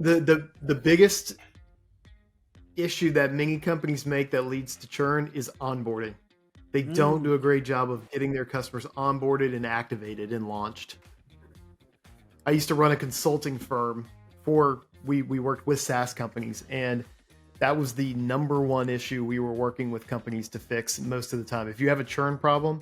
The biggest issue that many companies make that leads to churn is onboarding. They don't do a great job of getting their customers onboarded and activated and launched. I used to run a consulting firm we worked with SaaS companies, and that was the number one issue we were working with companies to fix most of the time. If you have a churn problem,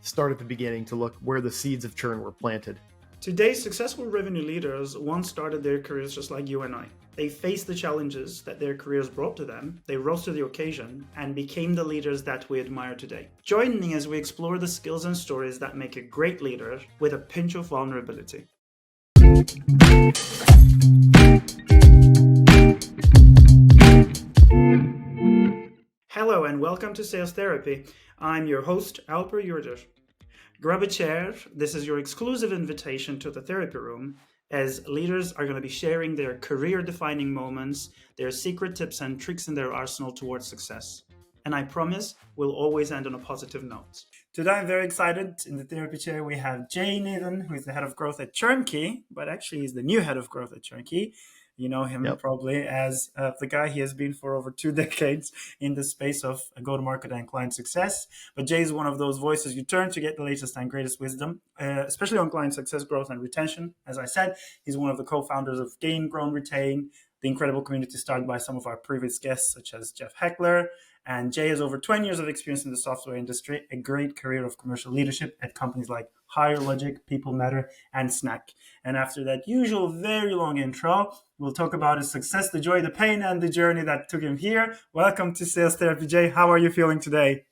start at the beginning to look where the seeds of churn were planted. Today's successful revenue leaders once started their careers just like you and I. They faced the challenges that their careers brought to them, they rose to the occasion, and became the leaders that we admire today. Join me as we explore the skills and stories that make a great leader with a pinch of vulnerability. Hello and welcome to Sales Therapy. I'm your host, Alper Yurder. Grab a chair. This is your exclusive invitation to the therapy room, as leaders are going to be sharing their career-defining moments, their secret tips and tricks in their arsenal towards success. And I promise we'll always end on a positive note. Today I'm very excited. In the therapy chair we have Jay Nathan, who is the head of growth at Churn, but actually he's the new head of growth at Churn. You know him probably as the guy he has been for over 2 decades in the space of go-to-market and client success. But Jay is one of those voices you turn to get the latest and greatest wisdom, especially on client success, growth, and retention. As I said, he's one of the co-founders of Gain, Grown, Retain, the incredible community started by some of our previous guests, such as Jeff Heckler. And Jay has over 20 years of experience in the software industry, a great career of commercial leadership at companies like Higher Logic, People Matter, and Snack. And after that usual very long intro, we'll talk about his success, the joy, the pain, and the journey that took him here. Welcome to Sales Therapy, Jay. How are you feeling today?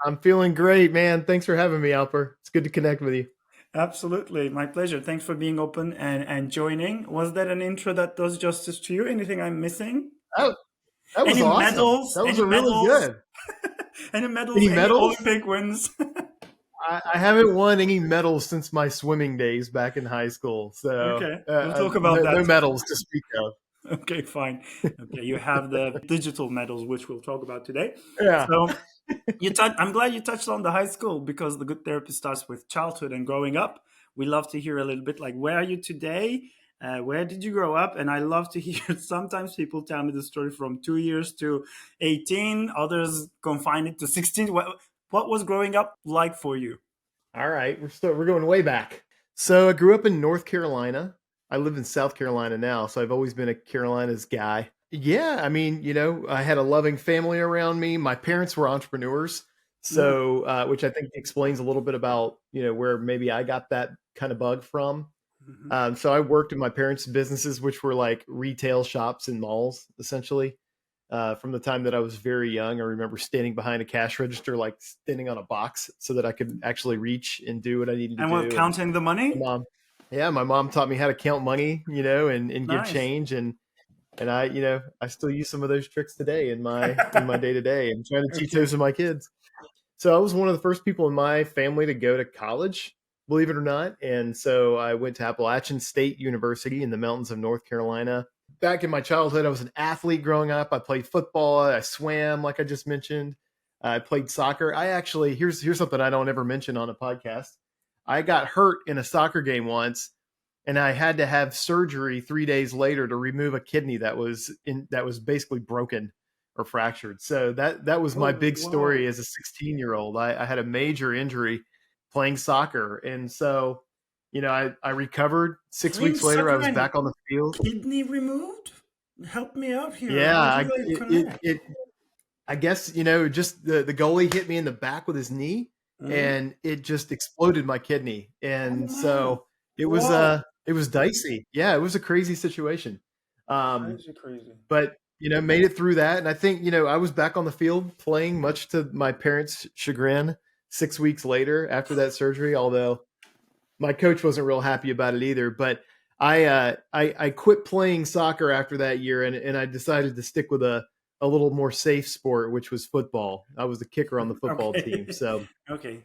I'm feeling great, man. Thanks for having me, Alper. It's good to connect with you. Absolutely. My pleasure. Thanks for being open and joining. Was that an intro that does justice to you? Anything I'm missing? Oh, that was any awesome. Medals? That was any really medals? good. Any medals? Any medals? Olympic wins? I haven't won any medals since my swimming days back in high school. So okay, we'll talk about that. No medals to speak of. Okay, fine. Okay, you have the digital medals, which we'll talk about today. Yeah. So I'm glad you touched on the high school, because the good therapy starts with childhood and growing up. We love to hear a little bit like, where are you today? Where did you grow up? And I love to hear, sometimes people tell me the story from 2 years to 18. Others confine it to 16. What was growing up like for you? All right. We're going way back. So I grew up in North Carolina. I live in South Carolina now, so I've always been a Carolinas guy. Yeah, I mean, I had a loving family around me. My parents were entrepreneurs, so which I think explains a little bit about, where maybe I got that kind of bug from. Mm-hmm. So I worked in my parents' businesses, which were like retail shops and malls, essentially. From the time that I was very young, I remember standing behind a cash register, like standing on a box so that I could actually reach and do what I needed to do. And counting the money? My mom taught me how to count money, and nice. give change. And I still use some of those tricks today in my day to day, and trying to teach those to my kids. So I was one of the first people in my family to go to college, believe it or not. And so I went to Appalachian State University in the mountains of North Carolina. Back in my childhood, I was an athlete growing up. I played football. I swam, like I just mentioned. I played soccer. Here's something I don't ever mention on a podcast. I got hurt in a soccer game once, and I had to have surgery 3 days later to remove a kidney that was basically broken or fractured. So that was my big story as a 16-year-old. I had a major injury playing soccer, and so I recovered. 6 weeks later, I was back on the field. Kidney removed? Help me out here. Yeah, I guess just the goalie hit me in the back with his knee, and it just exploded my kidney, and so it was dicey. Yeah, it was a crazy situation. Crazy. But made it through that, and I think I was back on the field playing, much to my parents' chagrin, 6 weeks later after that surgery. Although my coach wasn't real happy about it either. But I quit playing soccer after that year, and I decided to stick with a little more safe sport, which was football. I was the kicker on the football team. So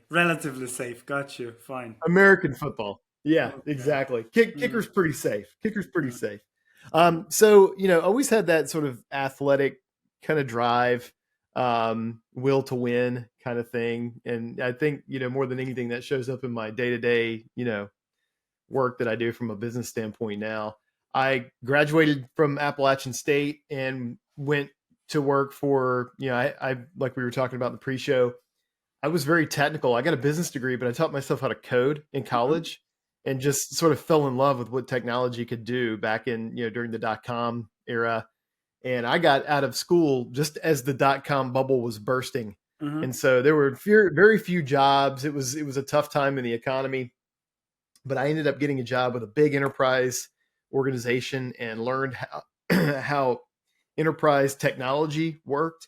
relatively safe. Got you. Fine. American football. Yeah, exactly. Kicker's pretty safe. Safe. So always had that sort of athletic kind of drive, will to win kind of thing. And I think, more than anything, that shows up in my day-to-day, work that I do from a business standpoint now. I graduated from Appalachian State and went to work for, I like we were talking about in the pre-show, I was very technical. I got a business degree, but I taught myself how to code in Mhm. college and just sort of fell in love with what technology could do back in, during the dot-com era. And I got out of school just as the dot-com bubble was bursting. Mhm. And so there were very few jobs. It was a tough time in the economy, but I ended up getting a job with a big enterprise organization and learned how how enterprise technology worked.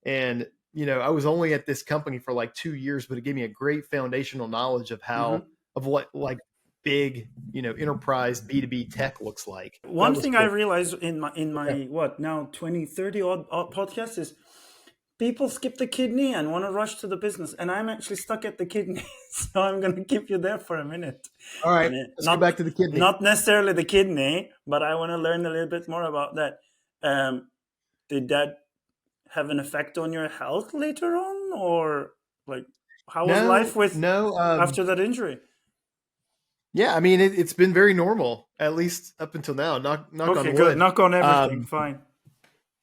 And I was only at this company for like 2 years, but it gave me a great foundational knowledge Mhm. of what like big enterprise B2B tech looks like. That One was thing I cool. realized in my Yeah. what now 20, 30 odd podcasts is people skip the kidney and want to rush to the business, and I'm actually stuck at the kidney, so I'm going to keep you there for a minute. All right, let's go Not back to the kidney. not necessarily the kidney, but I want to learn a little bit more about that. Did that have an effect on your health later on, or like how was life No, with no. after that injury? Yeah, I mean it's been very normal, at least up until now. Knock Okay, on good. wood. Knock on everything. Um, Fine.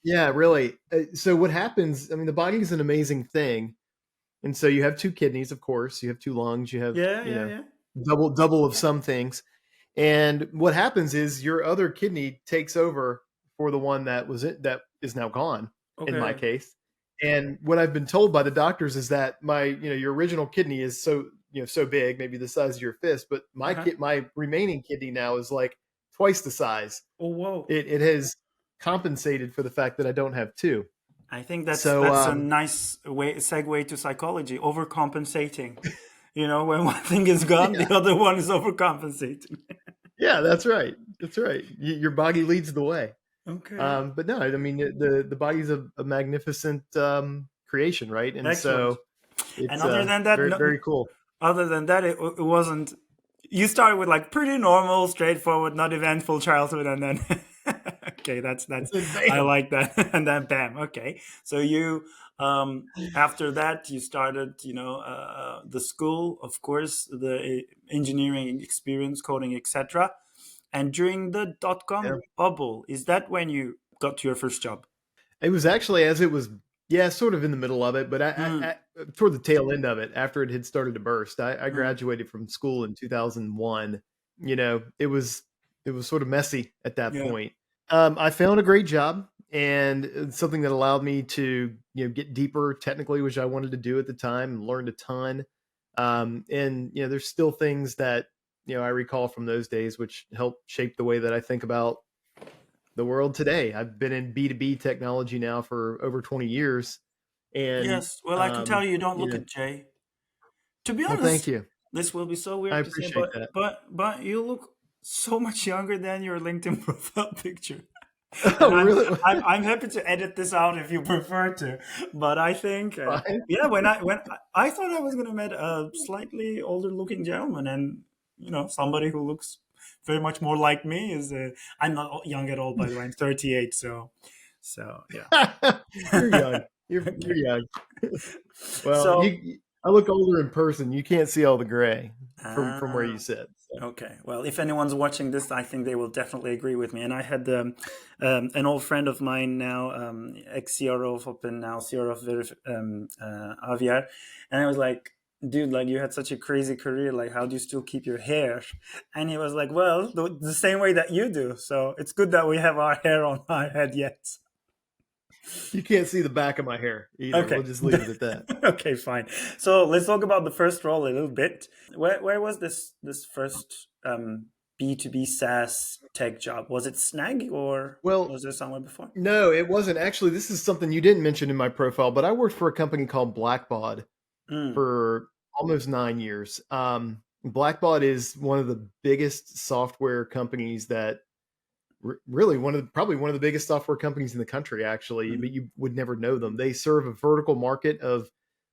yeah, really. So what happens? I mean, the body is an amazing thing, and so you have two kidneys, of course. You have two lungs. You have Yeah, yeah, yeah. double of some things. And what happens is your other kidney takes over for the one that is now gone in my Okay. case. And what I've been told by the doctors is that my, your original kidney is so big, maybe the size of your fist, but Uh-huh. my remaining kidney now is like twice the size. Oh, whoa. It has compensated for the fact that I don't have two. I think So that's a nice way segue to psychology. Overcompensating. When one thing is gone, yeah, the other one is overcompensating. yeah, that's right. That's right. Your body leads the way. Okay. But no, I mean the body's a magnificent creation, right? And Excellent. so And it's other than that, very no, very cool. other than that, it wasn't. You started with like pretty normal, straightforward, not eventful childhood, and then okay, that's And then I bam, like that, and then bam, okay. So you after that you started, the school, of course, the engineering experience, coding, etc. And during the dot yeah. com bubble, is that when you got to your first job? It was actually as it was, yeah, sort of in the middle of it, but Mm, toward the tail end of it, after it had started to burst. I mm, graduated from school in 2001. It was sort of messy at that yeah. point. I found a great job and it's something that allowed me to get deeper technically, which I wanted to do at the time, and learned a ton. And there's still things that I recall from those days, which helped shape the way that I think about the world today. I've been in B2B technology now for over 20 years. And, Yes. Well, I can tell you, you don't look yeah, it, Jay. To be well, thank honest, you. this will be so I weird to say, appreciate but that. you look so much younger than your LinkedIn profile picture. Oh, And really? I'm happy to edit this out if you prefer to. But I think Fine. yeah, when I thought I was gonna meet a slightly older looking gentleman, and somebody who looks very much more like me is I'm not young at all, by the way. I'm 38, so yeah. You're young. You're Okay. young. Well, So I look older in person. You can't see all the gray from where ah, you sit. So. okay. Well, if anyone's watching this, I think they will definitely agree with me. And I had an old friend of mine now, ex CRO of Open, now CRO of Aviar, and I was like, "Dude, like you had such a crazy career. Like, how do you still keep your hair?" And he was like, "Well, the same way that you do. So it's good that we have our hair on our head yet." You can't see the back of my hair either. Okay. We'll just leave it at that. Okay, fine. So let's talk about the first role a little bit. Where was this first B2B SaaS tech job? Was it Snag or Well, was there somewhere before? no, it wasn't. Actually, this is something you didn't mention in my profile, but I worked for a company called Blackbaud Mm, for almost 9 years. Blackbaud is one of the biggest software companies that really probably one of the biggest software companies in the country, actually, mm, but you would never know them. They serve a vertical market of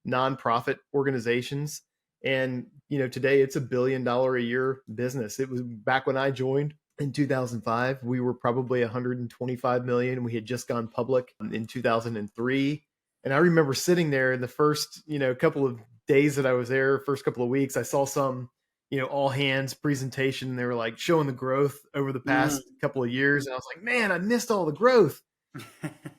nonprofit organizations. And, today it's $1 billion a year business. It was back when I joined in 2005, we were probably 125 million. We had just gone public in 2003. And I remember sitting there in the first, couple of days that I was there, first couple of weeks, I saw some all hands presentation. They were like showing the growth over the Mm. past couple of years. And I was like, man, I missed all the growth.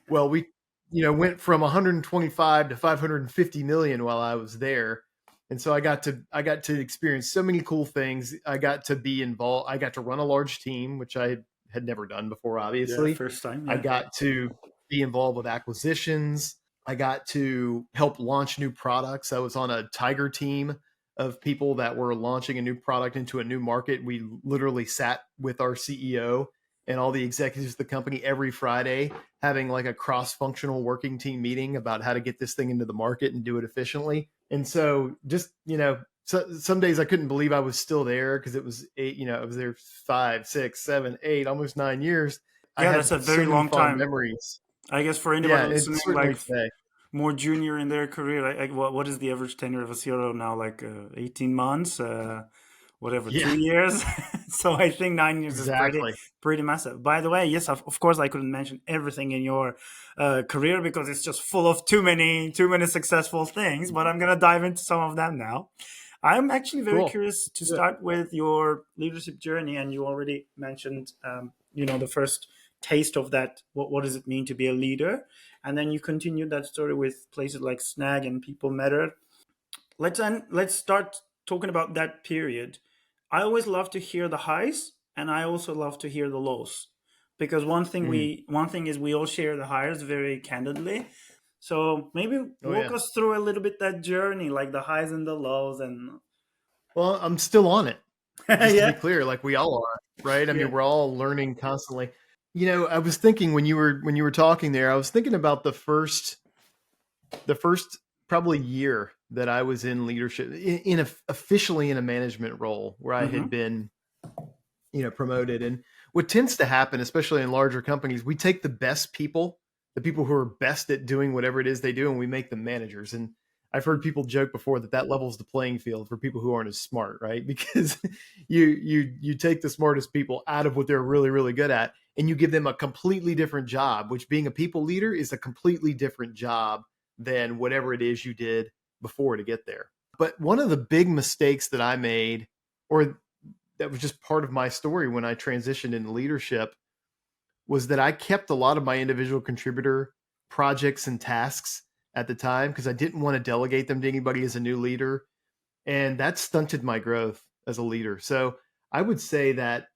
Well, we, went from 125 to 550 million while I was there. And so I got to experience so many cool things. I got to be involved. I got to run a large team, which I had never done before, Yeah, obviously. first time. I Yeah. got to be involved with acquisitions. I got to help launch new products. I was on a tiger team of people that were launching a new product into a new market. We literally sat with our CEO and all the executives of the company every Friday, having like a cross-functional working team meeting about how to get this thing into the market and do it efficiently. And so just, some days I couldn't believe I was still there because it was I was there 5, 6, 7, 8, almost 9 years. I Yeah, that's had a so very many long fond time. memories. I guess for Yeah, anybody and it's listening, certainly like today. more junior in their career, what is the average tenure of a CRO now? Like 18 months, whatever, Yeah, 2 years. So I think 9 years is exactly. pretty massive. By the way, yes, of course, I couldn't mention everything in your career because it's just full of too many successful things. But I'm gonna dive into some of them now. I'm actually very Cool. curious to Good. start with your leadership journey, and you already mentioned, the first taste of that. What does it mean to be a leader? And then you continued that story with places like Snag and People Matter. Let's start talking about that period. I always love to hear the highs, and I also love to hear the lows, because Mm. one thing is we all share the highs very candidly. So maybe Oh walk yeah. us through a little bit that journey, like the highs and the lows, and Well, I'm still on it. Just to be yeah, clear, like we all are, right? I yeah, mean, we're all learning constantly. I was thinking when you were talking there, I was thinking about the first probably year that I was in leadership, officially in a management role where I hmm, had been, promoted. And what tends to happen, especially in larger companies, we take the best people, the people who are best at doing whatever it is they do, and we make them managers. And I've heard people joke before that levels the playing field for people who aren't as smart, right? Because you take the smartest people out of what they're really really good at, and you give them a completely different job. Which, being a people leader, is a completely different job than whatever it is you did before to get there. But one of the big mistakes that I made, or that was just part of my story when I transitioned into leadership, was that I kept a lot of my individual contributor projects and tasks at the time because I didn't want to delegate them to anybody as a new leader. And that stunted my growth as a leader. So I would say that,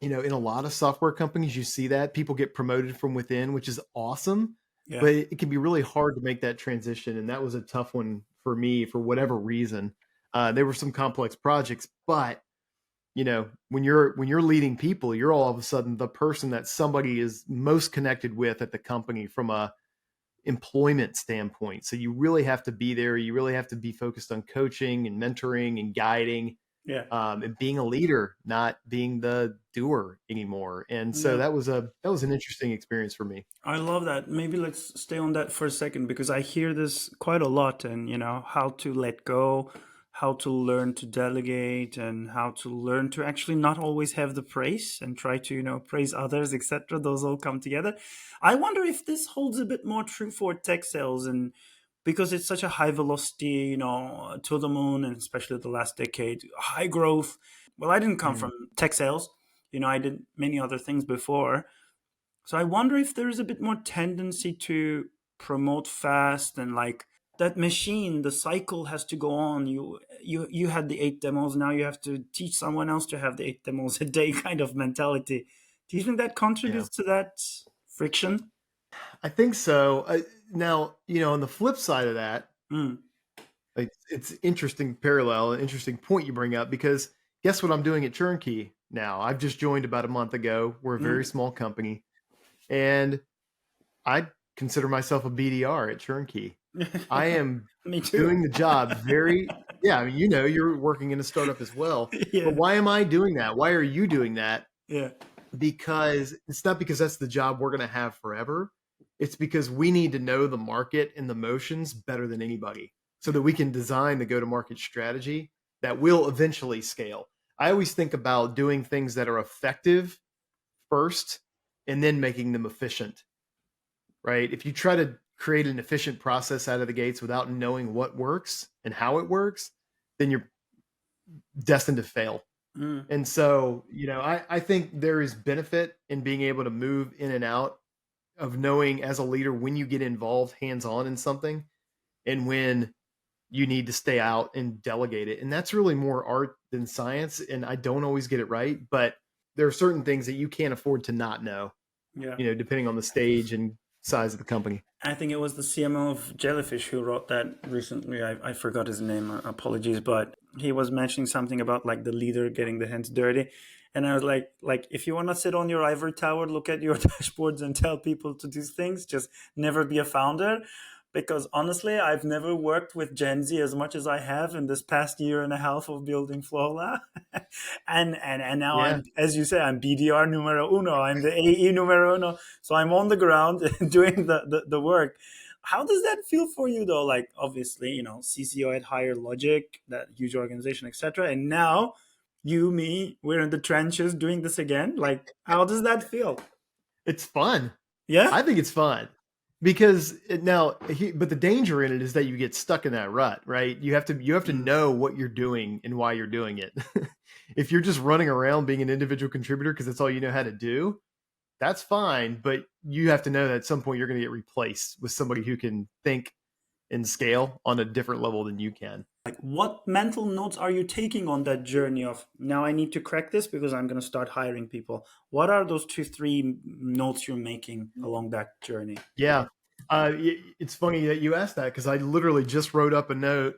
in a lot of software companies, you see that people get promoted from within, which is awesome, yeah, but it can be really hard to make that transition. And that was a tough one for me for whatever reason. There were some complex projects, but when you're leading people, you're all of a sudden the person that somebody is most connected with at the company from a employment standpoint. So you really have to be there. You really have to be focused on coaching and mentoring and guiding, yeah. and being a leader, not being the doer anymore. And so Yeah. that was an interesting experience for me. I love that. Maybe let's stay on that for a second because I hear this quite a lot, and how to let go, how to learn to delegate, and how to learn to actually not always have the praise and try to, praise others, etc. Those all come together. I wonder if this holds a bit more true for tech sales, and because it's such a high velocity, to the moon, and especially the last decade, high growth. Well, I didn't come Mm. from tech sales. I did many other things before, so I wonder if there's a bit more tendency to promote fast, and like that machine, the cycle has to go on. You had the 8 demos, now you have to teach someone else to have the 8 demos a day kind of mentality. Do you think that Yeah, contributes to that friction? I think so. Now, on the flip side of that, Mm, like, it's interesting parallel, an interesting point you bring up, because guess what I'm doing at Turnkey now? I've just joined about a month ago. We're a very mm. small company, and I consider myself a BDR at Turnkey. I am Me too. doing the job very, yeah. I mean, you're working in a startup as well, but Yeah, why am I doing that? Why are you doing that? yeah, Because it's not because that's the job we're going to have forever. It's because we need to know the market and the motions better than anybody so that we can design the go to market strategy that will eventually scale. I always think about doing things that are effective first and then making them efficient, right? If you try to create an efficient process out of the gates without knowing what works and how it works, then destined to fail. Mm. And so, I think there is benefit in being able to move in and out of knowing as a leader when you get involved hands on in something and when you need to stay out and delegate it. And that's really more art than science. And I don't always get it right, but there are certain things that you can't afford to not know, Yeah. depending on the stage and size of the company. I think it was the CMO of Jellyfish who wrote that recently. I forgot his name. Apologies, but he was mentioning something about like the leader getting the hands dirty, and I was like if you want to sit on your ivory tower, look at your dashboards and tell people to do things, just never be a founder. Because honestly, I've never worked with Gen Z as much as I have in this past year and a half of building Flowla. And now Yeah. I'm, as you say, I'm BDR numero uno. I'm the AE numero uno. So I'm on the ground doing the work. How does that feel for you though? Like obviously, CCO at Higher Logic, that huge organization, etc. And now you, me, we're in the trenches doing this again. Like, how does that feel? It's fun. Yeah. I think it's fun because but the danger in it is that you get stuck in that rut, right? You have to Mm. know what you're doing and why you're doing it. If you're just running around being an individual contributor because that's all you know how to do, that's fine. But you have to know that at some point you're going to get replaced with somebody who can think and scale on a different level than you can. Like, what mental notes are you taking on that journey of now I need to crack this because I'm going to start hiring people? What are those 2, 3 notes you're making along that journey? Yeah. It's funny that you asked that because I literally just wrote up a note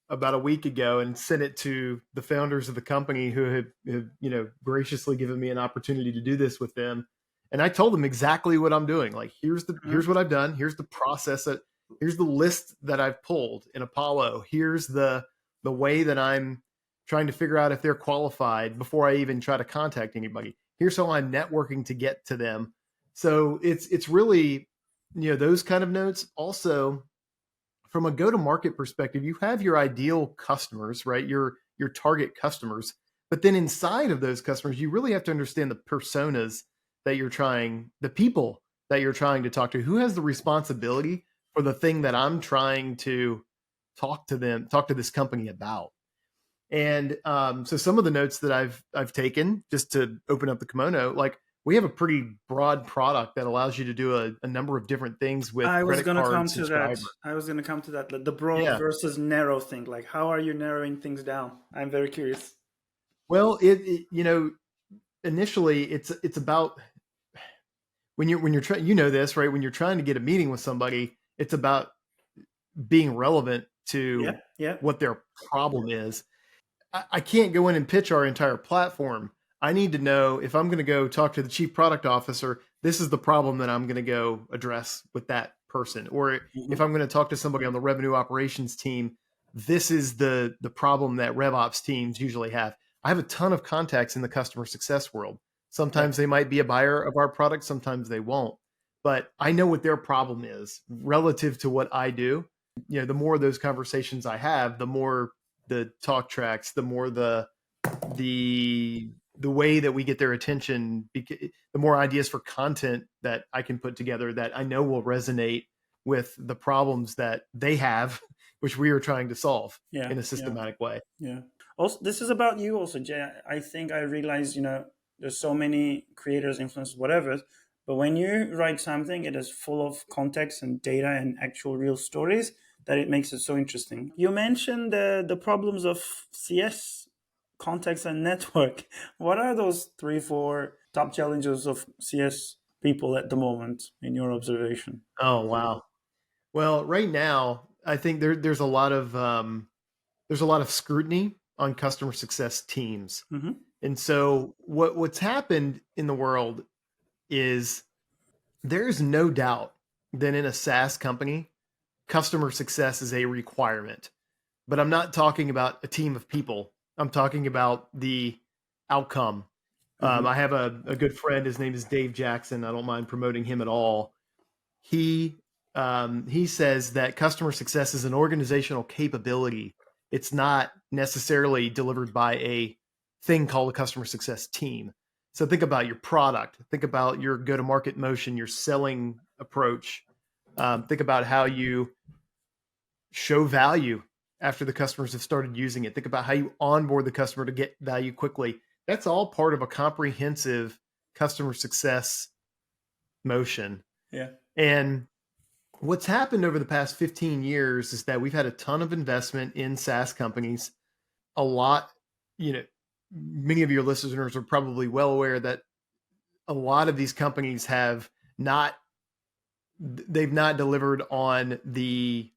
about a week ago and sent it to the founders of the company who have graciously given me an opportunity to do this with them. And I told them exactly what I'm doing. Like, Mhm. here's what I've done. Here's the here's the list that I've pulled in Apollo. Here's the way that I'm trying to figure out if they're qualified before I even try to contact anybody. Here's how I'm networking to get to them. So it's really, those kind of notes. Also, from a go to market perspective, you have your ideal customers, right? Your target customers. But then inside of those customers, you really have to understand the personas that you're trying, the people that you're trying to talk to. Who has the responsibility for the thing that I'm trying to talk to this company about? And so some of the notes that I've taken just to open up the kimono, like, we have a pretty broad product that allows you to do a number of different things with I was credit going to card come to that. subscriber. I was going to come to that. Like, the broad Yeah. versus narrow thing. Like, how are you narrowing things down? I'm very curious. Well, initially it's about when you're trying, this, right? When you're trying to get a meeting with somebody, it's about being relevant Yeah. to Yeah. what their problem is. I can't go in and pitch our entire platform. I need to know if I'm going to go talk to the chief product officer, this is the problem that I'm going to go address with that person. Or if Mhm. I'm going to talk to somebody on the revenue operations team, this is the problem that RevOps teams usually have. I have a ton of contacts in the customer success world. Yeah. Sometimes they might be a buyer of our product, sometimes they won't. But I know what their problem is relative to what I do. The more of those conversations I have, the more the talk tracks, the more the way that we get their attention, the more ideas for content that I can put together that I know will resonate with the problems that they have, which we are trying to solve Yeah. in a Yeah. systematic way. Yeah. Also, this is about you also, Jay. I think I realize, there's so many creators, influencers, whatever, but when you write something, it is full of context and data and actual real stories that it makes it so interesting. You mentioned the problems of CS, context and network. What are those 3, 4 top challenges of CS people at the moment in your observation? Oh wow. Well, right now, I think there's a lot of scrutiny on customer success teams. Mm-hmm. And so what's happened in the world is there's no doubt that in a SaaS company, customer success is a requirement. But I'm not talking about a team of people. I'm talking about the outcome. Mm-hmm. I have a good friend. His name is Dave Jackson. I don't mind promoting him at all. He says that customer success is an organizational capability. It's not necessarily delivered by a thing called a customer success team. So think about your product. Think about your go-to-market motion, your selling approach. Think about how you show value after the customers have started using it. Think about how you onboard the customer to get value quickly. That's all part of a comprehensive customer success motion. Yeah. And what's happened over the past 15 years is that we've had a ton of investment in SaaS companies. A lot, many of your listeners are probably well aware that a lot of these companies they've not delivered on the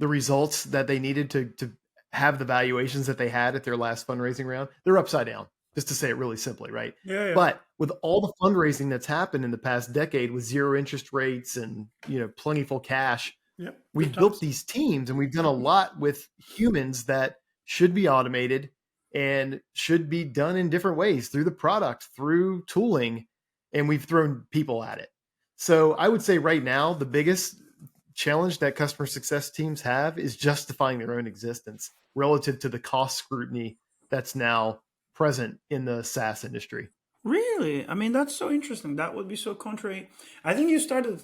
results that they needed to have the valuations that they had at their last fundraising round. They're upside down, just to say it really simply, right? Yeah. But with all the fundraising that's happened in the past decade with zero interest rates and plentiful cash, Yeah. we've built these teams and we've done a lot with humans that should be automated and should be done in different ways through the product, through tooling, and we've thrown people at it. So I would say right now, the biggest challenge that customer success teams have is justifying their own existence relative to the cost scrutiny that's now present in the SaaS industry. Really? I mean, that's so interesting. That would be so contrary. I think you started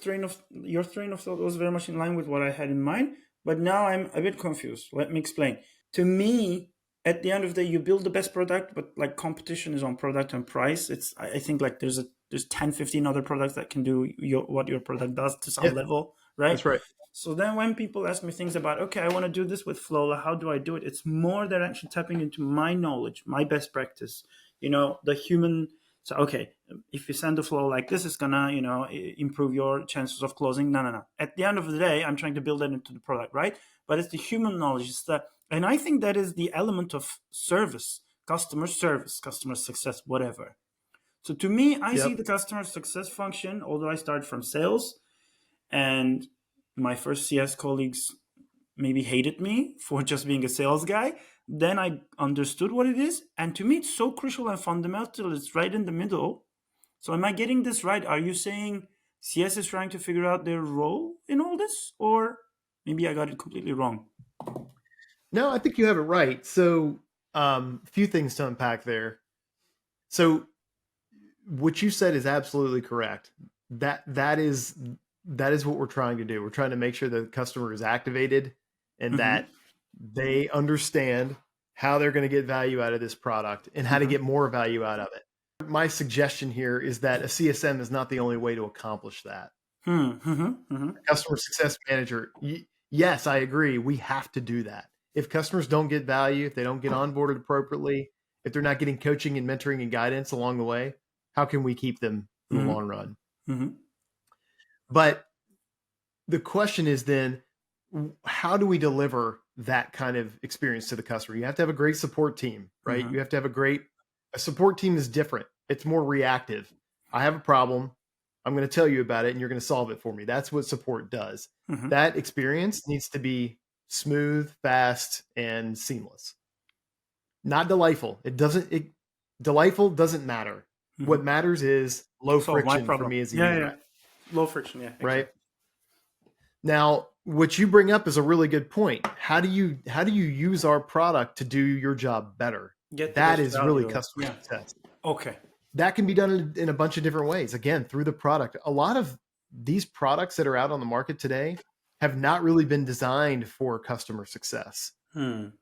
your train of thought was very much in line with what I had in mind, but now I'm a bit confused. Let me explain. To me, at the end of the day, you build the best product, but like competition is on product and price. I think like there's 10, 15 other products that can do what your product does to some level, right? That's right. So then when people ask me things about, okay, I want to do this with Flowla, how do I do it? It's more they're actually tapping into my knowledge, my best practice, the human. So, okay, if you send a flow like this, it's going to, improve your chances of closing. No. At the end of the day, I'm trying to build that into the product, right? But it's the human knowledge. And I think that is the element of service, customer success, whatever. So to me, I see the customer success function, although I started from sales and my first CS colleagues maybe hated me for just being a sales guy. Then I understood what it is. And to me, it's so crucial and fundamental. It's right in the middle. So am I getting this right? Are you saying CS is trying to figure out their role in all this? Or maybe I got it completely wrong? No, I think you have it right. So a few things to unpack there. So what you said is absolutely correct. That is what we're trying to do. We're trying to make sure the customer is activated and that they understand how they're going to get value out of this product and how to get more value out of it. My suggestion here is that a CSM is not the only way to accomplish that. Customer success manager, yes, I agree. We have to do that. If customers don't get value, if they don't get onboarded appropriately, if they're not getting coaching and mentoring and guidance along the way, how can we keep them in the long run? But the question is then, how do we deliver that kind of experience to the customer? You have to have a great support team, right? You have to have a support team is different. It's more reactive. I have a problem. I'm going to tell you about it and you're going to solve it for me. That's what support does. That experience needs to be smooth, fast, and seamless. Not delightful. Delightful doesn't matter. What matters is low friction for me as a user. Yeah. Low friction, yeah. Right. Now, what you bring up is a really good point. How do you use our product to do your job better? That is really customer success. Okay. That can be done in a bunch of different ways. Again, through the product. A lot of these products that are out on the market today have not really been designed for customer success. Can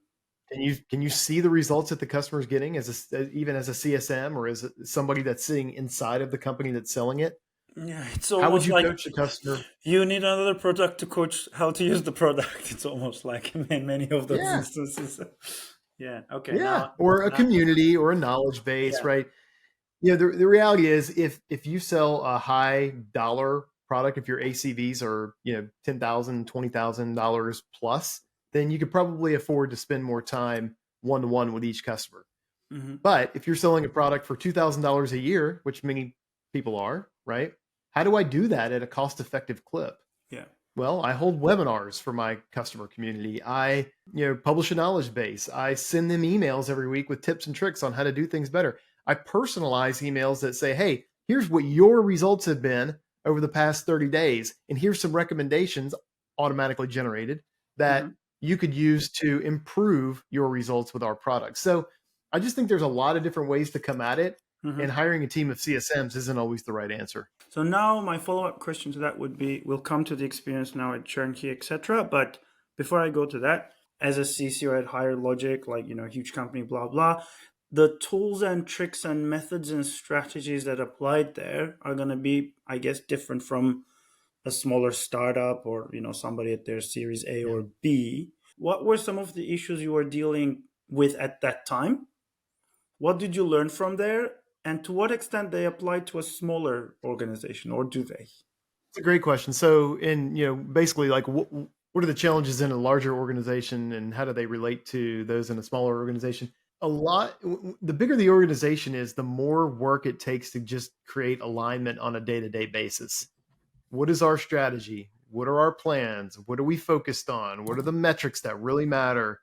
you see the results that the customer is getting even as a CSM or as somebody that's sitting inside of the company that's selling it? Yeah, it's how would almost you like coach the customer? You need another product to coach how to use the product. It's almost like in many of those instances. Yeah. Okay. Yeah. Or a community or a knowledge base, right? The reality is if you sell a high dollar product, if your ACVs are, $10,000, $20,000 plus, then you could probably afford to spend more time one-to-one with each customer. But if you're selling a product for $2,000 a year, which many people are, right? How do I do that at a cost-effective clip? Yeah. Well, I hold webinars for my customer community. I, publish a knowledge base. I send them emails every week with tips and tricks on how to do things better. I personalize emails that say, hey, here's what your results have been over the past 30 days. And here's some recommendations automatically generated that you could use to improve your results with our products. So I just think there's a lot of different ways to come at it. And hiring a team of CSMs isn't always the right answer. So now my follow-up question to that would be, we'll come to the experience now at Churn, etc. But before I go to that, as a CCO at Higher Logic, like, huge company, blah, blah, the tools and tricks and methods and strategies that applied there are going to be, I guess, different from a smaller startup or, somebody at their series A Yeah. or B. What were some of the issues you were dealing with at that time? What did you learn from there? And to what extent they apply to a smaller organization, or do they? It's a great question. So, basically, like, what are the challenges in a larger organization, and how do they relate to those in a smaller organization? The bigger the organization is, the more work it takes to just create alignment on a day-to-day basis. What is our strategy? What are our plans? What are we focused on? What are the metrics that really matter?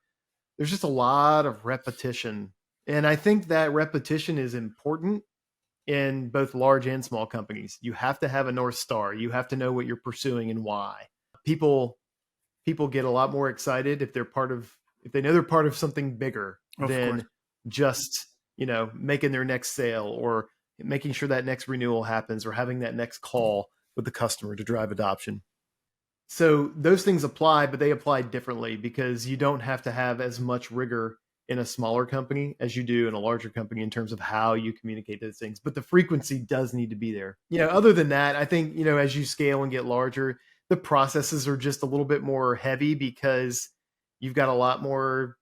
There's just a lot of repetition. And I think that repetition is important in both large and small companies. You have to have a North Star. You have to know what you're pursuing and why. People people get a lot more excited if they know they're part of something bigger Of course. than just, making their next sale or making sure that next renewal happens or having that next call with the customer to drive adoption. So those things apply, but they apply differently because you don't have to have as much rigor in a smaller company as you do in a larger company in terms of how you communicate those things. But the frequency does need to be there. Other than that, I think, as you scale and get larger, the processes are just a little bit more heavy because you've got a lot more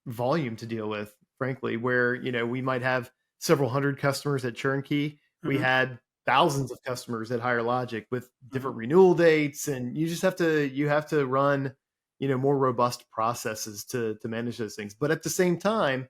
volume to deal with, frankly, where, we might have several hundred customers at Churn. We Mhm. had thousands of customers at Higher Logic with different Mhm. renewal dates, and you have to run, more robust processes to manage those things. But at the same time,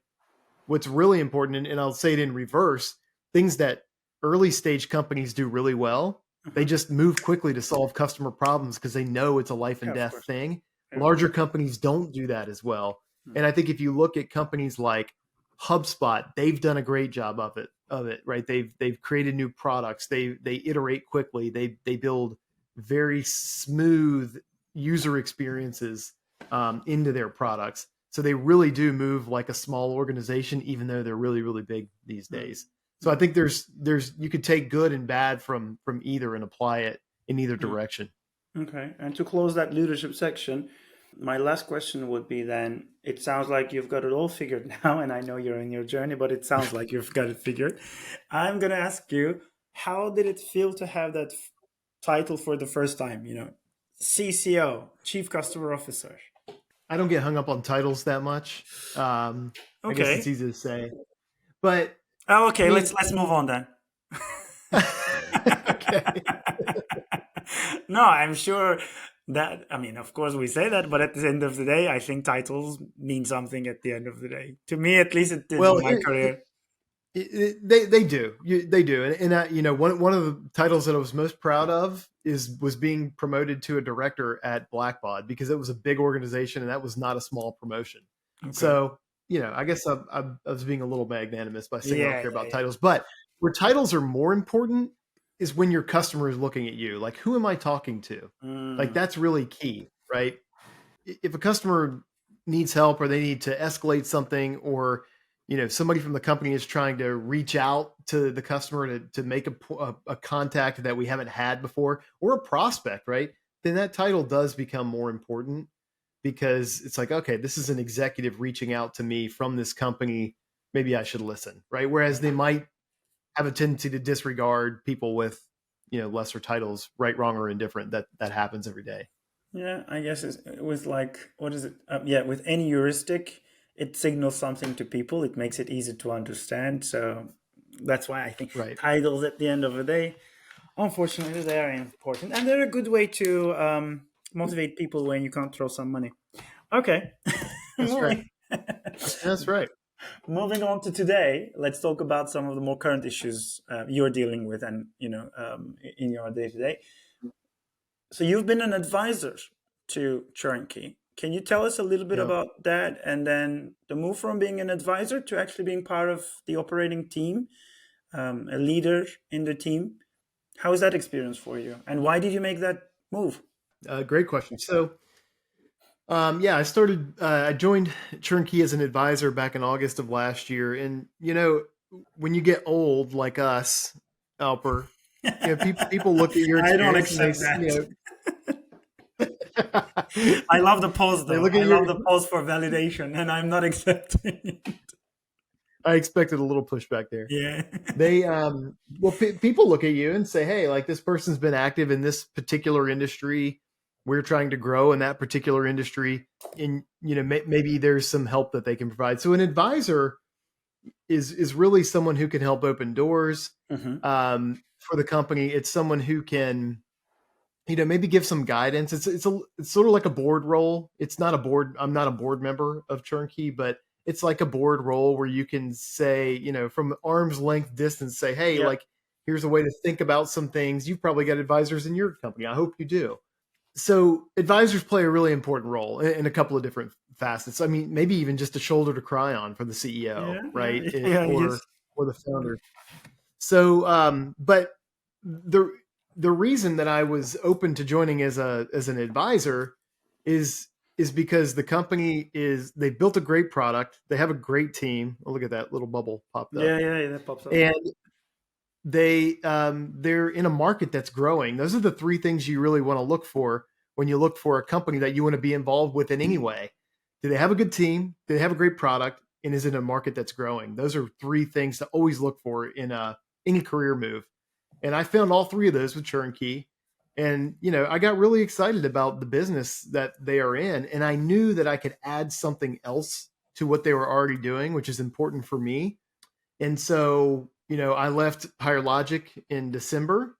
what's really important, and I'll say it in reverse, things that early stage companies do really well, they Mhm. just move quickly to solve customer problems because they know it's a life and Yeah, of death course. thing. Yeah. Larger companies don't do that as well. And Mhm. I think if you look at companies like HubSpot, they've done a great job of it, right? They've created new products. They iterate quickly. They build very smooth user experiences into their products. So they really do move like a small organization, even though they're really, really big these Mhm. days. So I Mhm. think there's you could take good and bad from either and apply it in either Mhm. direction. Okay. And to close that leadership section, my last question would be then, it sounds like you've got it all figured now, and I know you're in your journey, but it sounds like you've got it figured. I'm going to ask you, how did it feel to have that title for the first time? CCO, Chief Customer Officer. I don't get hung up on titles that much. I guess it's Okay. easy to say, but Oh, I okay. mean, Let's move on then. okay. No, I'm sure that, I mean, of course we say that, but at the end of the day, I think titles mean something at the end of the day. To me, at least it did in Well, my career. they do. They do. And I, one of the titles that I was most proud of was being promoted to a director at Blackbaud because it was a big organization and that was not a small promotion. Okay. So, I guess I was being a little magnanimous by saying I don't Yeah, care yeah, about yeah. titles, but where titles are more important is when your customer is looking at you. Like, who am I talking to? Like, Mm, that's really key, right? If a customer needs help or they need to escalate something, or somebody from the company is trying to reach out to the customer to make a contact that we haven't had before, or a prospect, right, then that title does become more important because it's like, okay, this is an executive reaching out to me from this company, maybe I should listen, right? Whereas they might have a tendency to disregard people with lesser titles, right, wrong, or indifferent. That happens every day. yeah, I guess it was like, what is it? Yeah, with any heuristic, it signals something to people. It makes it easy to understand. So that's why I think Right. titles at the end of the day, unfortunately, they are important, and they're a good way to motivate people when you can't throw some money. Okay, That's right. moving That's right. moving on to today. Let's talk about some of the more current issues you're dealing with, and in your day to day. So you've been an advisor to Turnkey. Can you tell us a little bit Yeah. about that, and then the move from being an advisor to actually being part of the operating team, a leader in the team? How was that experience for you, and why did you make that move? Great question. So, yeah, I joined Turnkey as an advisor back in August of last year. And, when you get old like us, Alper, people look at your I don't experience and accept that. I love the pause They though. look at I love your. the pause for validation, and I'm not accepting it. I expected a little pushback there. Yeah. They well, people look at you and say, "Hey, like this person's been active in this particular industry. We're trying to grow in that particular industry, and maybe there's some help that they can provide." So an advisor is really someone who can help open doors Hmm. for the company. It's someone who can maybe give some guidance. It's sort of like a board role. It's not a board. I'm not a board member of Turnkey, but it's like a board role where you can say, from arm's length distance, say, hey, Yep. like here's a way to think about some things. You've probably got advisors in your company. I hope you do. So advisors play a really important role in a couple of different facets. I mean, maybe even just a shoulder to cry on for the CEO, Yeah. Yeah. right? Yeah. Or Yes. or the founder. So, but the the reason that I was open to joining as an advisor is because the company they built a great product. They have a great team. Oh, look at that little bubble popped up, Yeah. Yeah. Yeah. That pops up. and they're in a market that's growing. Those are the three things you really want to look for when you look for a company that you want to be involved with in any way. Do they have a good team? Do they have a great product? And is it a market that's growing? Those are three things to always look for in any career move. And I found all three of those with Turnkey. And I got really excited about the business that they are in, and I knew that I could add something else to what they were already doing, which is important for me. And so, I left Higher Logic in December,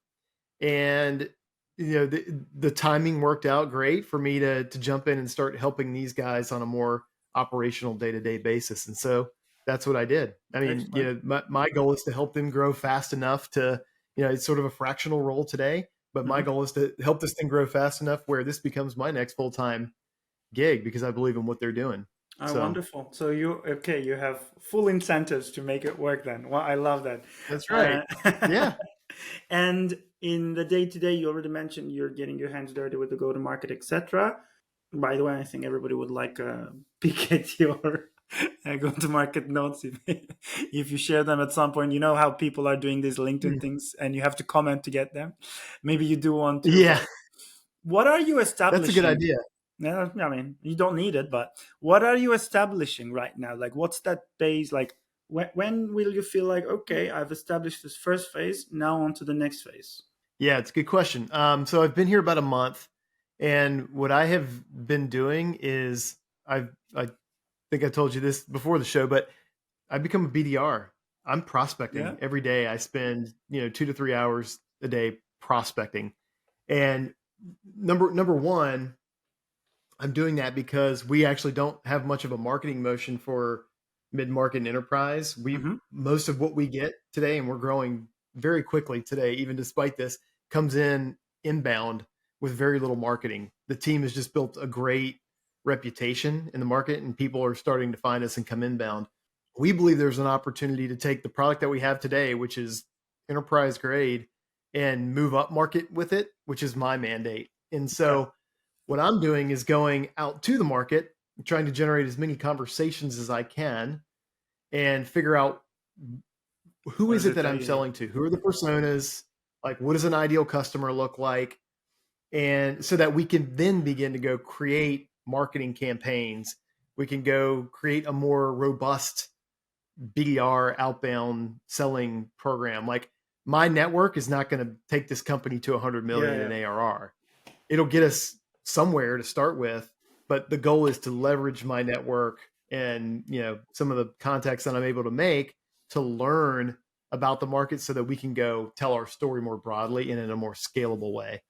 and the timing worked out great for me to jump in and start helping these guys on a more operational day-to-day basis. And so that's what I did. I mean, Excellent. my goal is to help them grow fast enough to, it's sort of a fractional role today, but my Hmm. goal is to help this thing grow fast enough where this becomes my next full-time gig because I believe in what they're doing. Oh, So wonderful. So you have full incentives to make it work then. Well, I love that. that's right. Uh, Yeah. and in the day to day, you already mentioned you're getting your hands dirty with the go to market, etc. By the way, I think everybody would like a peek at your go to market notes if you share them at some point. You know how people are doing these LinkedIn Mm. things and you have to comment to get them. Maybe you do one too, Yeah. but what are you That's a good establishing? idea. Yeah, I mean, you don't need it, but what are you establishing right now? Like, what's that phase? Like, when will you feel like, okay, I've established this first phase, now on to the next phase? Yeah, it's a good question. So I've been here about a month, and what I have been doing is I think I told you this before the show, but I've become a BDR. I'm Yeah. prospecting every day. I spend 2 to 3 hours a day prospecting, and number one, I'm doing that because we actually don't have much of a marketing motion for mid-market and enterprise. We Mm-hmm. Most of what we get today, and we're growing very quickly today, even despite this, comes in inbound with very little marketing. The team has just built a great reputation in the market, and people are starting to find us and come inbound. We believe there's an opportunity to take the product that we have today, which is enterprise grade, and move up market with it, which is my mandate. And Okay. so what I'm doing is going out to the market, trying to generate as many conversations as I can and figure out who What is is it it that that I'm you need? selling to? Who are the personas? Like, what does an ideal customer look like? And so that we can then begin to go create marketing campaigns. We can go create a more robust BDR outbound selling program. Like, my network is not going to take this company to 100 Yeah, million in yeah. ARR. It'll get us somewhere to start with, but the goal is to leverage my network and some of the contacts that I'm able to make to learn about the market so that we can go tell our story more broadly and in a more scalable way.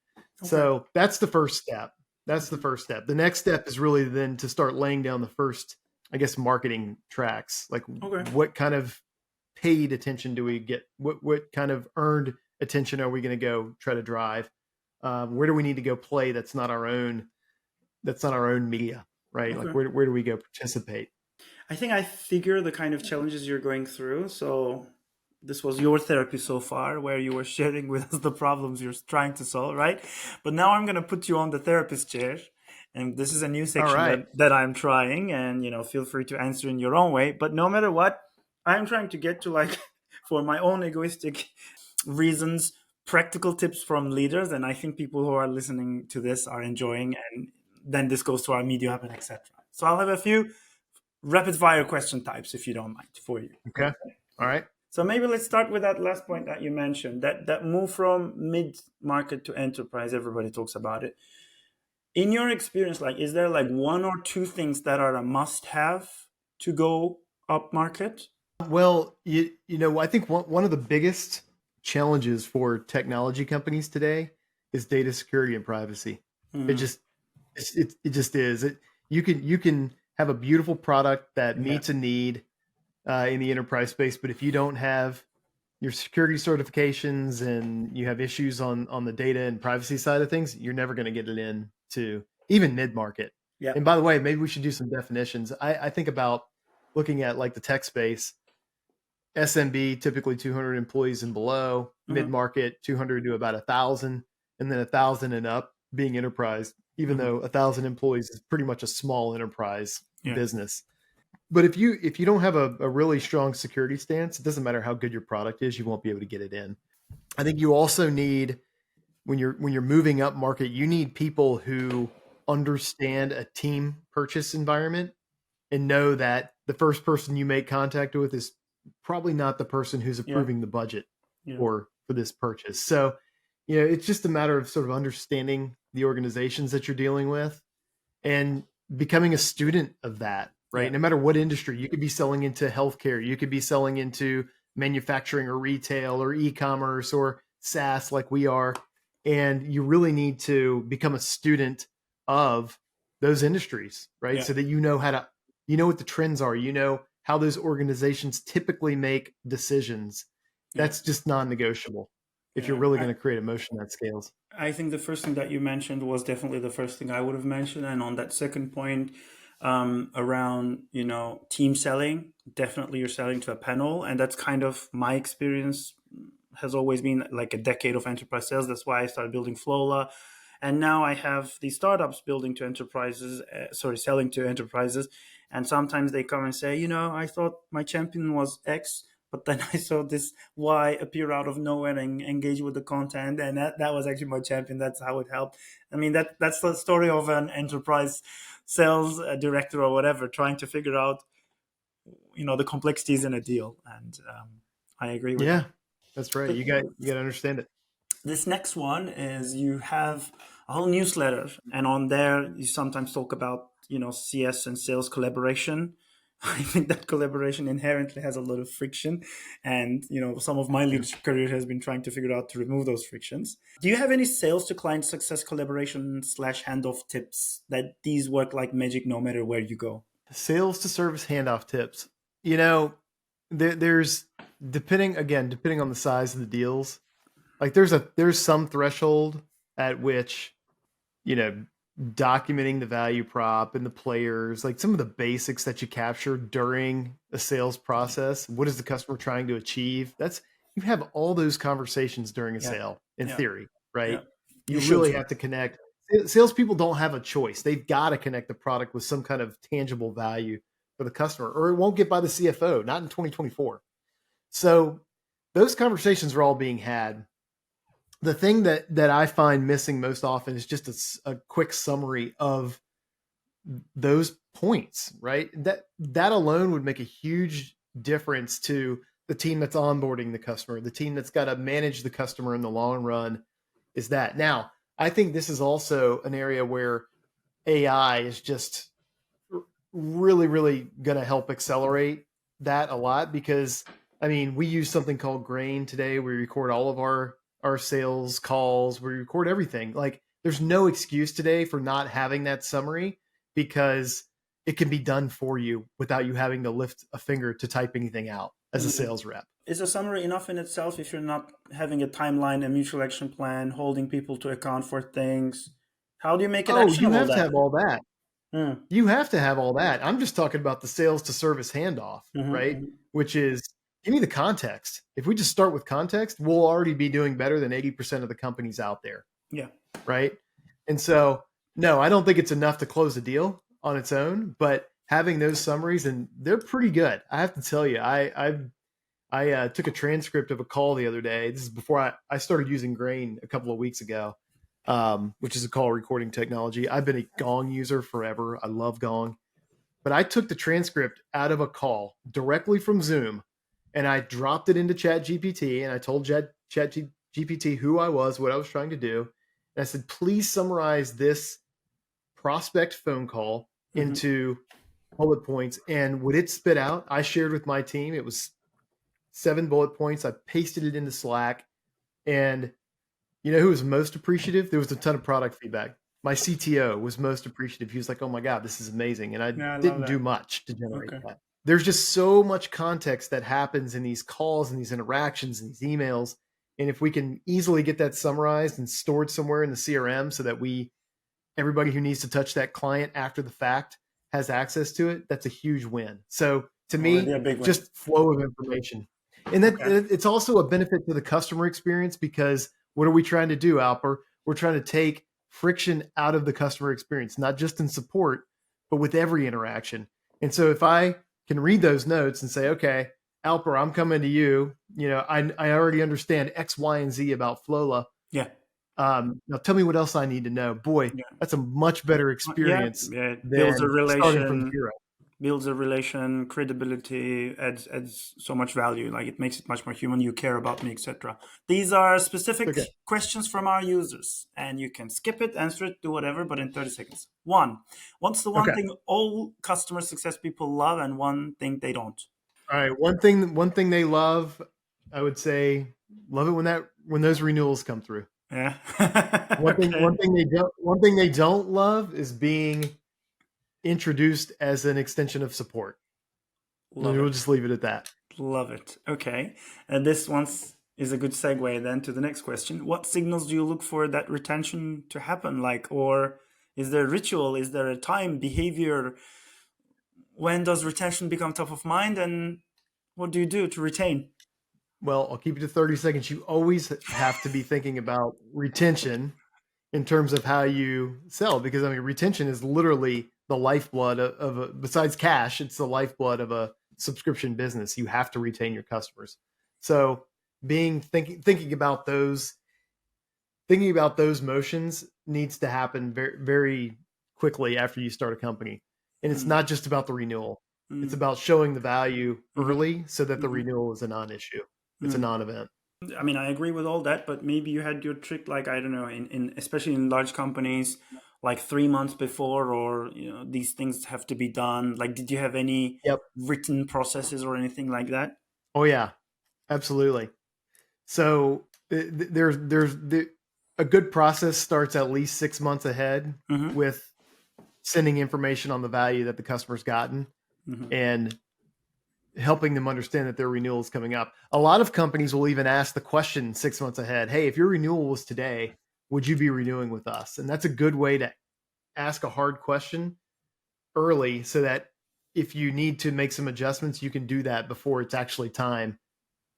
Okay. So that's the first step. That's the Hmm. first step. The next step is really then to start laying down the first, I guess, marketing tracks. Like, Okay. what kind of paid attention do we get? What kind of earned attention are we going to go try to drive? Where do we need to go play that's not our own? That's not our own media, right? Like, Okay. where do we go participate? I think I figure the kind of challenges you're going through. So this was your therapy so far, where you were sharing with us the problems you're trying to solve, right? But now I'm going to put you on the therapist chair. And this is a new All section right. that I'm trying, and feel free to answer in your own way. But no matter what, I'm trying to get to, like, for my own egoistic reasons, practical tips from leaders, and I think people who are listening to this are enjoying, and then this goes to our media hub and etc. So I'll have a few rapid fire question types, if you don't mind, for you. Okay. All right. So maybe let's start with that last point that you mentioned, that move from mid market to enterprise. Everybody talks about it. In your experience, like, is there like one or two things that are a must have to go up market? Well, I think one of the biggest challenges for technology companies today is data security and privacy. It Mm, just it just is. You can have a beautiful product that yeah, meets a need in the enterprise space, but if you don't have your security certifications and you have issues on the data and privacy side of things, you're never going to get it in to even mid market. yeah, And by the way, maybe we should do some definitions. I think about looking at like the tech space. SMB typically 200 employees and below, mid mhm, market 200 to about 1,000, and then 1,000 and up being enterprise. Even mhm, though 1,000 employees is pretty much a small enterprise yeah, business. But if you don't have a really strong security stance, it doesn't matter how good your product is, you won't be able to get it in. I think you also need, when you're moving up market, you need people who understand a team purchase environment and know that the first person you make contact with is probably not the person who's yeah, approving the budget yeah, for this purchase. So, it's just a matter of sort of understanding the organizations that you're dealing with and becoming a student of that, yeah, right? No matter what industry, you could be selling into healthcare, you could be selling into manufacturing or retail or e-commerce or SaaS like we are. And you really need to become a student of those industries, right? yeah, So that you know what the trends are, how those organizations typically make decisions. yeah, That's just non-negotiable if you're yeah. really going to create a motion that scales. I think the first thing that you mentioned was definitely the first thing I would have mentioned. And on that second point, around, team selling, definitely you're selling to a panel. And that's kind of my experience, has always been like a decade of enterprise sales. That's why I started building Flola. And now I have these startups building to enterprises, selling to enterprises. And sometimes they come and say, I thought my champion was X, but then I saw this Y appear out of nowhere and engage with the content, and that was actually my champion. That's how it helped. I mean, that's the story of an enterprise sales director or whatever trying to figure out, the complexities in a deal. And I agree with that. Yeah, that's right. You got to understand it. This next one is, you have a whole newsletter, and on there you sometimes talk about, CS and sales collaboration. I think that collaboration inherently has a lot of friction, and some of my Yeah. leadership career has been trying to figure out to remove those frictions. Do you have any sales to client success collaboration slash handoff tips that these work like magic no matter where you go? Sales to service handoff tips. You know, there's depending on the size of the deals, like there's some threshold at which, you know, documenting the value prop and the players, like some of the basics that you capture during a sales process. What is the customer trying to achieve? You have all those conversations during a Yeah, sale in yeah, theory, yeah. right? You You should. really have to connect. Salespeople don't have a choice. They've got to connect the product with some kind of tangible value for the customer, or it won't get by the CFO, not in 2024. So those conversations are all being had. The thing that I find missing most often is just a quick summary of those points, right? That alone would make a huge difference to the team that's onboarding the customer, the team that's got to manage the customer in the long run. Is that now? I think this is also an area where AI is just really, really going to help accelerate that a lot, because I mean, we use something called Grain today. We record all of our sales calls. We record everything. Like, there's no excuse today for not having that summary, because it can be done for you without you having to lift a finger to type anything out as a Mm. sales rep. Is a summary enough in itself if you're not having a timeline, a mutual action plan, holding people to account for things? How do you make it Oh, you actionable have to then? have all that. Mm. You have to have all that. I'm just talking about the sales to service handoff, Mm-hmm, right? hmm. Which is, give me the context. If we just start with context, we'll already be doing better than 80% of the companies out there, Yeah. right? And so, no, I don't think it's enough to close a deal on its own, but having those summaries, and they're pretty good. I have to tell you, I took a transcript of a call the other day. This is before I started using Grain a couple of weeks ago, which is a call recording technology. I've been a Gong user forever. I love Gong. But I took the transcript out of a call directly from Zoom and I dropped it into ChatGPT and I told ChatGPT who I was, what I was trying to do. And I said, please summarize this prospect phone call into bullet points. And what it spit out, I shared with my team. It was 7 bullet points. I pasted it into Slack. And you know who was most appreciative? There was a ton of product feedback. My CTO was most appreciative. He was like, oh my God, this is amazing. And I Yeah, I love didn't do that. much to generate Okay. that. There's just so much context that happens in these calls and these interactions and these emails. And if we can easily get that summarized and stored somewhere in the CRM so that everybody who needs to touch that client after the fact has access to it, that's a huge win. So to Already me, a big win. just flow of information. And that it's also a benefit to the customer experience because what are we trying to do, Alper? We're trying to take friction out of the customer experience, not just in support, but with every interaction. And so if I can read those notes and say, okay, Alper, I'm coming to you. You know, I already understand X, Y, and Z about Flola. Yeah. Now tell me what else I need to know. Boy, Yeah. that's a much better experience It builds a than starting from relation, zero. credibility, adds so much value. Like it makes it much more human. You care about me, etc. These are specific Okay. questions from our users, and you can skip it, answer it, do whatever, but in 30 seconds. What's the one Okay. thing all customer success people love, and one thing they don't? All right. One thing they love, I would say, love it when those renewals come through. Yeah. Okay. One thing they don't love is being introduced as an extension of support. We'll just leave it at that. Love it. Okay. And this one is a good segue then to the next question. What signals do you look for that retention to happen? Like, or is there a ritual? Is there a time, behavior? When does retention become top of mind? And what do you do to retain? Well, I'll keep it to 30 seconds. You always have to be thinking about retention in terms of how you sell, because I mean, retention is literally the lifeblood of besides cash, it's the lifeblood of a subscription business. You have to retain your customers. So thinking about those motions needs to happen very, very quickly after you start a company. And it's not just about the renewal. It's about showing the value early so that the renewal is a non-issue. It's a non-event. I mean, I agree with all that, but maybe you had your trick, like, I don't know, especially in large companies, like 3 months before, or, you know, these things have to be done. Like, did you have any written processes or anything like that? Oh yeah, absolutely. So there's a good process starts at least 6 months ahead with sending information on the value that the customer's gotten and helping them understand that their renewal is coming up. A lot of companies will even ask the question 6 months ahead, hey, if your renewal was today, would you be renewing with us? And that's a good way to ask a hard question early so that if you need to make some adjustments, you can do that before it's actually time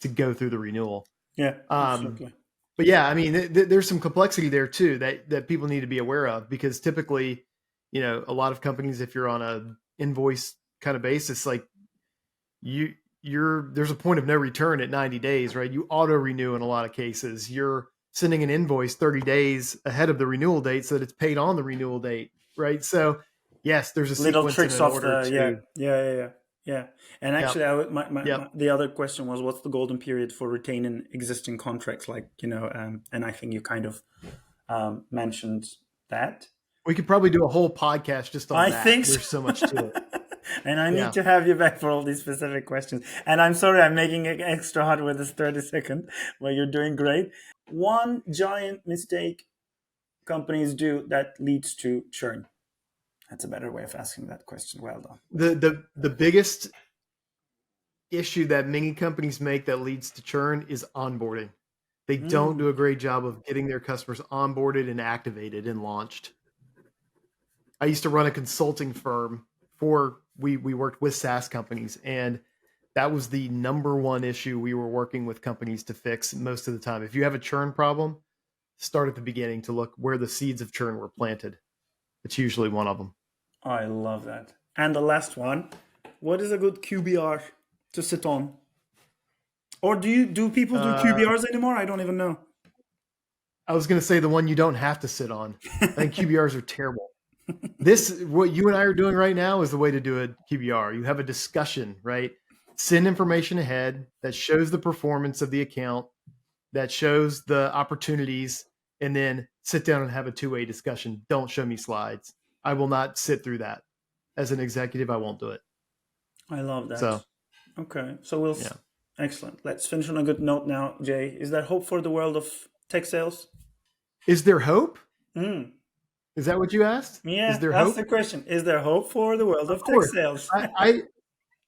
to go through the renewal. Yeah, absolutely. But yeah, I mean, there's some complexity there too that people need to be aware of, because typically, you know, a lot of companies, if you're on a invoice kind of basis, like there's a point of no return at 90 days, right? You auto renew in a lot of cases. You're sending an invoice 30 days ahead of the renewal date so that it's paid on the renewal date, right? So yes, there's a Little sequence tricks and an of order the to yeah. And actually, the other question was, what's the golden period for retaining existing contracts? Like, you know, and I think you kind of mentioned that. We could probably do a whole podcast just on I that. think so. There's so much to it. And I need to have you back for all these specific questions. And I'm sorry, I'm making it extra hard with this 30 second, where you're doing great. One giant mistake companies do that leads to churn. That's a better way of asking that question. Well done. The biggest issue that many companies make that leads to churn is onboarding. They don't do a great job of getting their customers onboarded and activated and launched. I used to run a consulting firm we worked with SaaS companies, and that was the number one issue we were working with companies to fix most of the time. If you have a churn problem, start at the beginning to look where the seeds of churn were planted. It's usually one of them. I love that. And the last one, what is a good QBR to sit on? Or do people do Uh, QBRs anymore? I don't even know. I was going to say the one you don't have to sit on. I think QBRs are terrible. This, what you and I are doing right now, is the way to do a QBR. You have a discussion, right? Send information ahead that shows the performance of the account, that shows the opportunities, and then sit down and have a two-way discussion. Don't show me slides. I will not sit through that. As an executive, I won't do it. I love that. So, Okay, so we'll. yeah. Excellent. Let's finish on a good note now, Jay. Is there hope for the world of tech sales? Is there hope? Mm. Is that what you asked? Is Yeah, there that's hope? the question. Is there hope for the world Of of tech course. sales?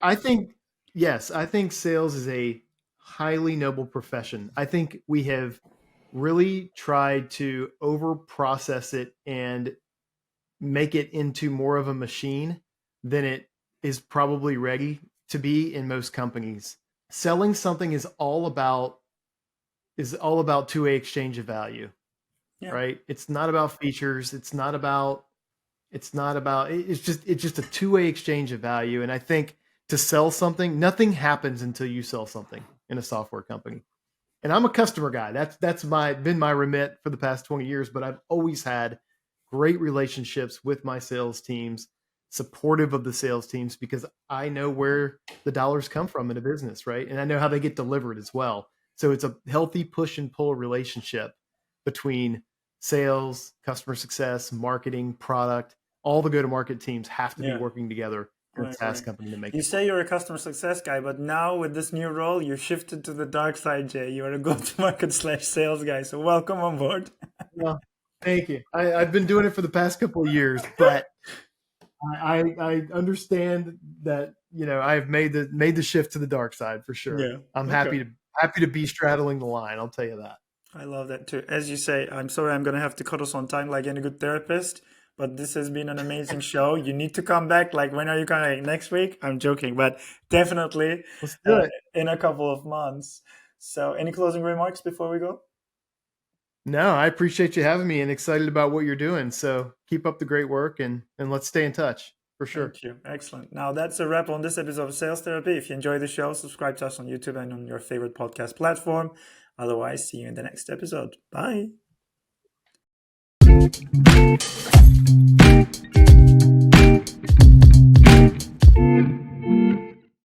I think, yes, I think sales is a highly noble profession. I think we have really tried to over process it and make it into more of a machine than it is probably ready to be in most companies. Selling something is all about two-way exchange of value, Yeah, right? It's not about features. It's just a two-way exchange of value. And I think to sell something, nothing happens until you sell something in a software company. And I'm a customer guy. That's been my remit for the past 20 years, but I've always had great relationships with my sales teams, supportive of the sales teams, because I know where the dollars come from in a business, right? And I know how they get delivered as well. So it's a healthy push and pull relationship between sales, customer success, marketing, product. All the go-to-market teams have to be yeah, working together in I a agree. SaaS company to make You it say you're a customer success guy, but now with this new role, you shifted to the dark side, Jay. You're a go-to-market slash sales guy. So welcome on board. well, thank you. I've been doing it for the past couple of years, but I understand that I've made the shift to the dark side for sure. Yeah. I'm Okay. happy to be straddling the line. I'll tell you that. I love that too. As you say, I'm sorry I'm going to have to cut us on time like any good therapist, but this has been an amazing show. You need to come back. Like, when are you coming? Next week? I'm joking, but definitely Let's do it. in a couple of months. So, any closing remarks before we go? No, I appreciate you having me and excited about what you're doing. So keep up the great work and let's stay in touch for sure. Thank you. Excellent. Now, that's a wrap on this episode of Sales Therapy. If you enjoy the show, subscribe to us on YouTube and on your favorite podcast platform. Otherwise, see you in the next episode. Bye.